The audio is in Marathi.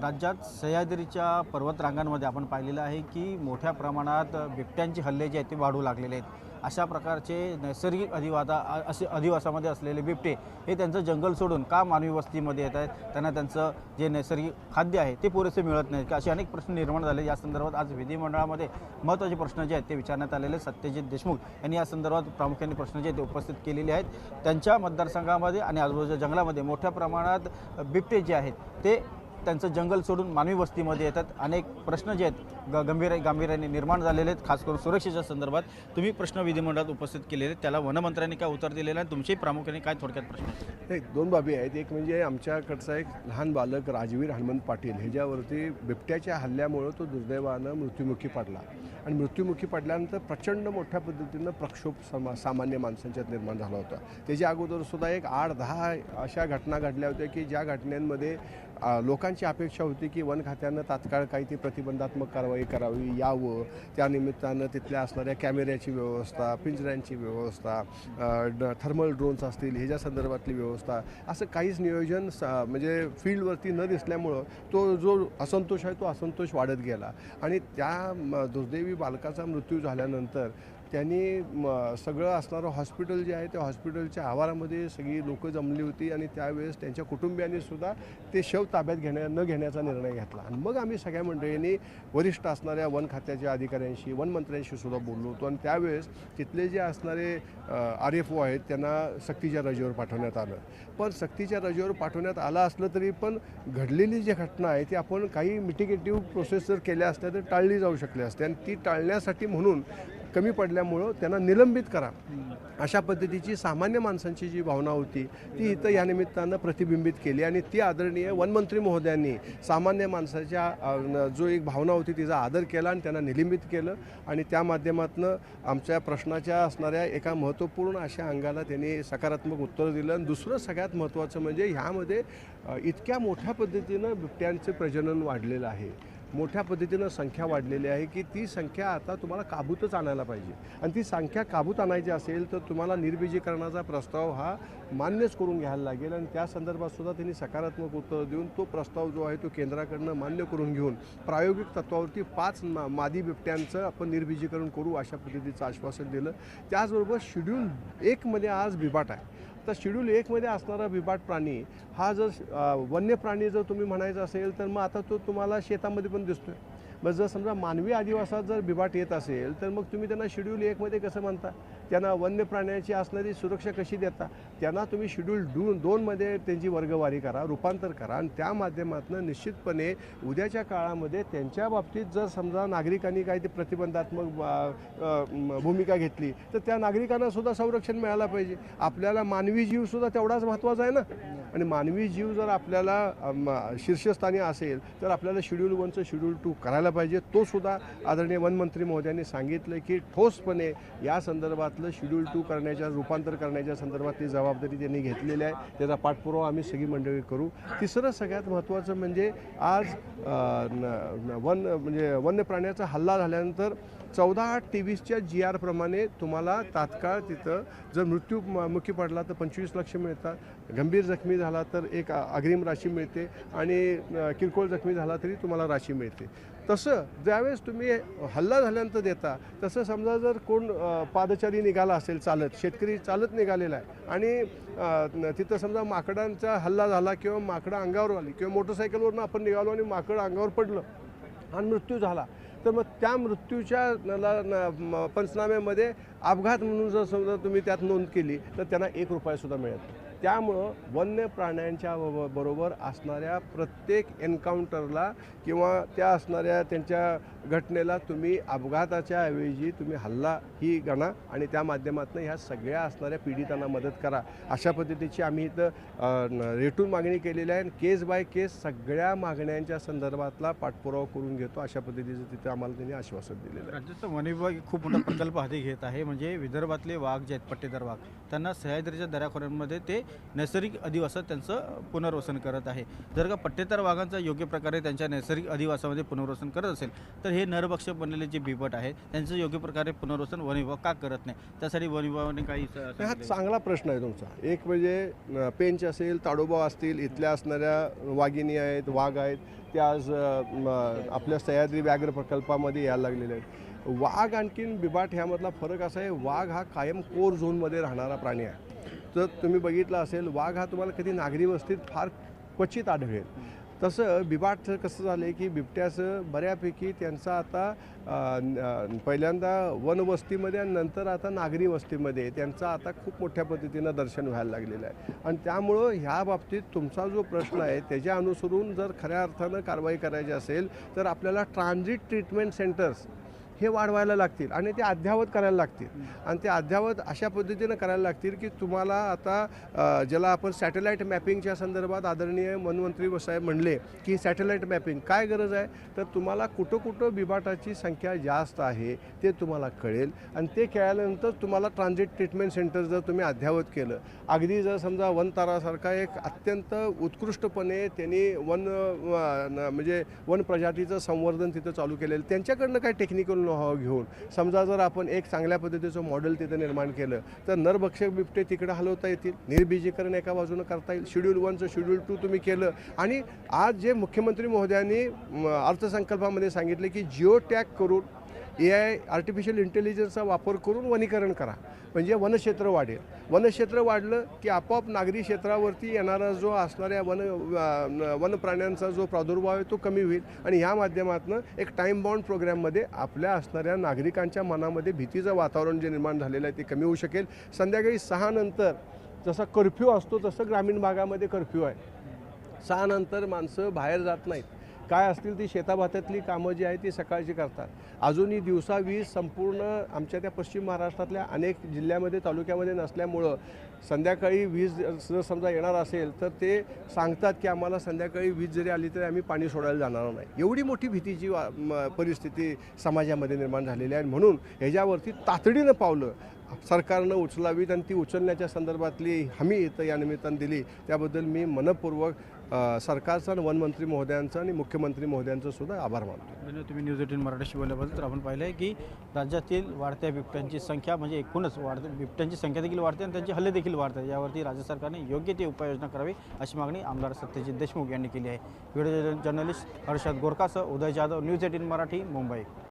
राज्यात सह्याद्रीच्या पर्वतरांगांमध्ये आपण पाहिलेलं आहे की मोठ्या प्रमाणात बिबट्यांचे हल्ले जे आहेत ते वाढू लागलेले आहेत. अशा प्रकारचे नैसर्गिक अधिवासामध्ये असलेले बिबटे हे त्यांचं जंगल सोडून का मानवी वस्तीमध्ये येत आहेत? त्यांना त्यांचं जे नैसर्गिक खाद्य आहे ते पुरेसे मिळत नाही का? असे अनेक प्रश्न निर्माण झाले. या संदर्भात आज विधिमंडळामध्ये महत्त्वाचे प्रश्न जे आहेत ते विचारण्यात आलेले. सत्यजित देशमुख यांनी या संदर्भात प्रामुख्याने प्रश्न जे आहेत ते उपस्थित केलेले आहेत. त्यांच्या मतदारसंघामध्ये आणि आजूबाजूच्या जंगलामध्ये मोठ्या प्रमाणात बिबटे जे आहेत ते त्यांचं जंगल सोडून मानवी वस्तीमध्ये येतात. अनेक प्रश्न जे आहेत गांभीर्याने निर्माण झालेले आहेत. खास करून सुरक्षेच्या संदर्भात तुम्ही प्रश्न विधिमंडळात उपस्थित केलेले आहेत. त्याला वनमंत्र्यांनी काय उत्तर दिलेलं आहे? तुमचेही प्रामुख्याने काय थोडक्यात प्रश्न आहेत? एक दोन बाबी आहेत. एक म्हणजे आमच्याकडचा एक लहान बालक राजवीर हनुमंत पाटील ह्याच्यावरती बिबट्याच्या हल्ल्यामुळं तो दुर्दैवानं मृत्युमुखी पडला आणि मृत्युमुखी पडल्यानंतर प्रचंड मोठ्या पद्धतीनं प्रक्षोभ सामान्य माणसांच्यात निर्माण झाला होता. त्याच्या अगोदरसुद्धा एक 8-10 अशा घटना घडल्या होत्या की ज्या घटनांमध्ये लोकांची अपेक्षा होती की वन खात्यानं तात्काळ काही ती प्रतिबंधात्मक कारवाई करावी यावं. त्यानिमित्तानं तिथल्या असणाऱ्या कॅमेऱ्याची व्यवस्था, पिंजऱ्यांची व्यवस्था, थर्मल ड्रोन्स असतील ह्याच्या संदर्भातली व्यवस्था, असं काहीच नियोजन म्हणजे फील्डवरती न दिसल्यामुळं तो जो असंतोष आहे तो असंतोष वाढत गेला आणि त्या दुर्दैवी बालकाचा मृत्यू झाल्यानंतर त्यांनी सगळं असणारं हॉस्पिटल जे आहे त्या हॉस्पिटलच्या आवारामध्ये सगळी लोकं जमली होती आणि त्यावेळेस त्यांच्या कुटुंबियांनीसुद्धा ते शव ताब्यात न घेण्याचा निर्णय घेतला. आणि मग आम्ही सगळ्या मंडळींनी वरिष्ठ असणाऱ्या वन खात्याच्या अधिकाऱ्यांशी, वनमंत्र्यांशी सुद्धा बोललो होतो आणि त्यावेळेस तिथले जे असणारे RFO आहेत त्यांना सक्तीच्या रजेवर पाठवण्यात आलं. पण सक्तीच्या रजेवर पाठवण्यात आलं असलं तरी पण घडलेली जी घटना आहे ती आपण काही मिटिगेटिव्ह प्रोसेस जर केल्या असत्या तर टाळली जाऊ शकली असते आणि ती टाळण्यासाठी म्हणून कमी पडल्यामुळं त्यांना निलंबित करा अशा पद्धतीची सामान्य माणसांची जी भावना होती ती इथं या निमित्तानं प्रतिबिंबित केली आणि ती आदरणीय वनमंत्री महोदयांनी सामान्य माणसाच्या जो एक भावना होती तिचा आदर केला आणि त्यांना निलंबित केलं आणि त्या माध्यमातून आमच्या प्रश्नाच्या असणाऱ्या एका महत्त्वपूर्ण अशा अंगाला त्यांनी सकारात्मक उत्तर दिलं. आणि दुसरं सगळ्यात महत्त्वाचं म्हणजे ह्यामध्ये इतक्या मोठ्या पद्धतीनं बिबट्यांचं प्रजनन वाढलेलं आहे, मोठ्या पद्धतीनं संख्या वाढलेली आहे की ती संख्या आता तुम्हाला काबूतच आणायला पाहिजे आणि ती संख्या काबूत आणायची असेल तर तुम्हाला निर्बीजीकरणाचा प्रस्ताव हा मान्यच करून घ्यायला लागेल आणि त्या संदर्भात सुद्धा त्यांनी सकारात्मक उत्तर देऊन तो प्रस्ताव जो आहे तो केंद्राकडनं मान्य करून घेऊन प्रायोगिक तत्वावरती 5 मादी बिबट्यांचं आपण निर्बीजीकरण करू अशा पद्धतीचं आश्वासन दिलं. त्याचबरोबर शेड्यूल 1 मध्ये आज बिबाट आहे. तर शेड्यूल 1 मध्ये असणारा बिबाट प्राणी हा जर वन्य प्राणी जर तुम्ही म्हणायचं असेल तर मग आता तो तुम्हाला शेतामध्ये पण दिसतोय. मग जर समजा मानवी अधिवासात जर बिबाट येत असेल तर मग तुम्ही त्यांना शेड्यूल 1 मध्ये कसं म्हणता? त्यांना वन्य प्राण्याची असणारी सुरक्षा कशी देता? त्यांना तुम्ही शेड्यूल 2 मध्ये त्यांची वर्गवारी करा, रूपांतर करा आणि त्या माध्यमातून निश्चितपणे उद्याच्या काळामध्ये त्यांच्या बाबतीत जर समजा नागरिकांनी काही ते प्रतिबंधात्मक भूमिका घेतली तर त्या नागरिकांना सुद्धा संरक्षण मिळालं पाहिजे. आपल्याला मानवी जीवसुद्धा तेवढाच महत्त्वाचा आहे ना आणि मानवी जीव जर आपल्याला शीर्षस्थानी असेल तर आपल्याला शेड्यूल 1चं शेड्यूल 2 करायला पाहिजे. तो सुद्धा आदरणीय वनमंत्री महोदयांनी सांगितलं की ठोसपणे या संदर्भातलं शेड्यूल 2 करण्याच्या रूपांतर करण्याच्या संदर्भातली जबाबदारी त्यांनी घेतलेली आहे. त्याचा पाठपुरावा आम्ही सगळी मंडळी करू. तिसरं सगळ्यात महत्त्वाचं म्हणजे आज वन्य प्राण्याचा हल्ला झाल्यानंतर 14/8/23च्या GR प्रमाणे तुम्हाला तात्काळ तिथं जर मृत्युमुखी पडला तर 25 लाख मिळतात, गंभीर जखमी झाला तर एक अग्रिम राशी मिळते आणि किरकोळ जखमी झाला तरी तुम्हाला राशी मिळते. तसं ज्यावेळेस तुम्ही हल्ला झाल्यानंतर देता तसं समजा जर कोण पादचारी निघाला असेल चालत, शेतकरी चालत निघालेला आहे आणि तिथं समजा माकडांचा हल्ला झाला किंवा माकडं अंगावर आली किंवा मोटरसायकलवरून आपण निघालो आणि माकड अंगावर पडलं आणि मृत्यू झाला तर मग त्या मृत्यूच्या पंचनाम्यामध्ये अपघात म्हणून जर समजा तुम्ही त्यात नोंद केली तर त्यांना ₹1 सुद्धा मिळत नाही. त्यामुळं वन्य प्राण्यांच्या बरोबर असणाऱ्या प्रत्येक एन्काउंटरला किंवा त्या असणाऱ्या त्यांच्या घटनेला तुम्ही अपघाताच्या ऐवजी तुम्ही हल्ला ही गणा आणि त्या माध्यमातून ह्या सगळ्या असणाऱ्या पीडितांना मदत करा अशा पद्धतीची आम्ही इथं रेटून मागणी केलेली आहे. केस बाय केस सगळ्या मागण्यांच्या संदर्भातला पाठपुरावा करून घेतो अशा पद्धतीचं तिथे आम्हाला त्यांनी आश्वासन दिलेलं आहे. राज्याचा वन विभाग खूप मोठा प्रकल्प हाती घेत आहे. म्हणजे विदर्भातले वाघ जे आहेत पट्टेदार वाघ त्यांना सह्याद्रीच्या दऱ्याखोऱ्यांमध्ये ते नैसर्गिक अधिवासात त्यांचं पुनर्वसन करत आहे. जर का पट्टेदार वाघांचं योग्य प्रकारे त्यांच्या नैसर्गिक अधिवासामध्ये पुनर्वसन करत असेल तर हे नरभक्षक बनलेले जे बिबट आहेत त्यांचं योग्य प्रकारे पुनर्वसन वन विभाग का करत नाही? त्यासाठी वन विभागाने काही हा चांगला प्रश्न आहे तुमचा. एक म्हणजे पेंच असेल, ताडोबा असतील, इथल्या असणाऱ्या वाघिणी आहेत, वाघ आहेत, त्या आज आपल्या सह्याद्री व्याघ्र प्रकल्पामध्ये यायला लागलेले आहेत. वाघ आणखीन बिबाट ह्यामधला फरक असा आहे, वाघ हा कायम कोर झोनमध्ये राहणारा प्राणी आहे. तर तुम्ही बघितलं असेल, वाघ हा तुम्हाला कधी नागरी वस्तीत फार क्वचित आढळेल. तसं बिबाटचं कसं झालं आहे की बिबट्याचं बऱ्यापैकी त्यांचा आता पहिल्यांदा वनवस्तीमध्ये आणि नंतर आता नागरी वस्तीमध्ये त्यांचा आता खूप मोठ्या पद्धतीनं दर्शन व्हायला लागलेलं आहे. आणि त्यामुळं ह्या बाबतीत तुमचा जो प्रश्न आहे त्याच्या अनुसरून जर खऱ्या अर्थानं कारवाई करायची असेल तर आपल्याला ट्रान्झिट ट्रीटमेंट सेंटर्स हे वाढवायला लागतील आणि ते अद्ययावत करायला लागतील. आणि ते अद्ययावत अशा पद्धतीनं करायला लागतील की तुम्हाला आता ज्याला आपण सॅटेलाईट मॅपिंगच्या संदर्भात आदरणीय वनमंत्री साहेब म्हणले की सॅटेलाईट मॅपिंग काय गरज आहे, तर तुम्हाला कुठं कुठं बिबाटाची संख्या जास्त आहे ते तुम्हाला कळेल. आणि ते कळल्यानंतर तुम्हाला ट्रान्झिट ट्रीटमेंट सेंटर जर तुम्ही अद्ययावत केलं, अगदी जर समजा वनतारासारखा एक अत्यंत उत्कृष्टपणे त्यांनी म्हणजे वन प्रजातीचं संवर्धन तिथं चालू केलेलं, त्यांच्याकडनं काय टेक्निकल नॉ घेऊन समजा जर आपण एक चांगल्या पद्धतीचं मॉडेल तिथं निर्माण केलं तर नरभक्षक बिबटे तिकडे हलवता येतील, निर्बीजीकरण एका बाजूनं करता येईल, शेड्यूल 1चं शेड्यूल 2 तुम्ही केलं. आणि आज जे मुख्यमंत्री महोदयांनी अर्थसंकल्पामध्ये सांगितले की जिओ टॅग करून AI आर्टिफिशियल इंटेलिजन्सचा वापर करून वनीकरण करा, म्हणजे वनक्षेत्र वाढेल. वनक्षेत्र वाढलं की आपोआप नागरी क्षेत्रावरती येणारा जो असणाऱ्या वनप्राण्यांचा जो प्रादुर्भाव आहे तो कमी होईल. आणि ह्या माध्यमातून एक टाईम बाउंड प्रोग्रॅममध्ये आपल्या असणाऱ्या नागरिकांच्या मनामध्ये भीतीचं वातावरण जे निर्माण झालेलं आहे ते कमी होऊ शकेल. संध्याकाळी 6 नंतर जसा कर्फ्यू असतो तसं ग्रामीण भागामध्ये कर्फ्यू आहे. 6 नंतर माणसं बाहेर जात नाहीत. काय असतील ती शेताभातातली कामं जी आहेत ती सकाळची करतात. अजूनही दिवसा वीज संपूर्ण आमच्या त्या पश्चिम महाराष्ट्रातल्या अनेक जिल्ह्यामध्ये तालुक्यामध्ये नसल्यामुळं संध्याकाळी वीज जर समजा येणार असेल तर ते सांगतात की आम्हाला संध्याकाळी वीज जरी आली तरी आम्ही पाणी सोडायला जाणार नाही. एवढी मोठी भीतीची परिस्थिती समाजामध्ये निर्माण झालेली आहे. म्हणून ह्याच्यावरती तातडीनं पावलं सरकारनं उचलावीत आणि ती उचलण्याच्या संदर्भातली हमी इथं या निमित्तानं दिली, त्याबद्दल मी मनपूर्वक सरकारचा आणि वनमंत्री महोदयांचा आणि मुख्यमंत्री महोदयांचा सुद्धा आभार मानतो. धन्यवाद. तुम्ही न्यूज 18 मराठीशी बोलल्याबद्दल. तर आपण पाहिलं आहे की राज्यातील वाढत्या बिबट्यांची संख्या म्हणजे एकूणच बिबट्यांची संख्या देखील वाढते आणि त्यांचे हल्ले देखील वाढतात. यावरती राज्य सरकारने योग्य ती उपाययोजना करावी अशी मागणी आमदार सत्यजित देशमुख यांनी केली आहे. व्हिडिओ जर्नलिस्ट हर्षद गोरकासह उदय जाधव, न्यूज 18 मराठी, मुंबई.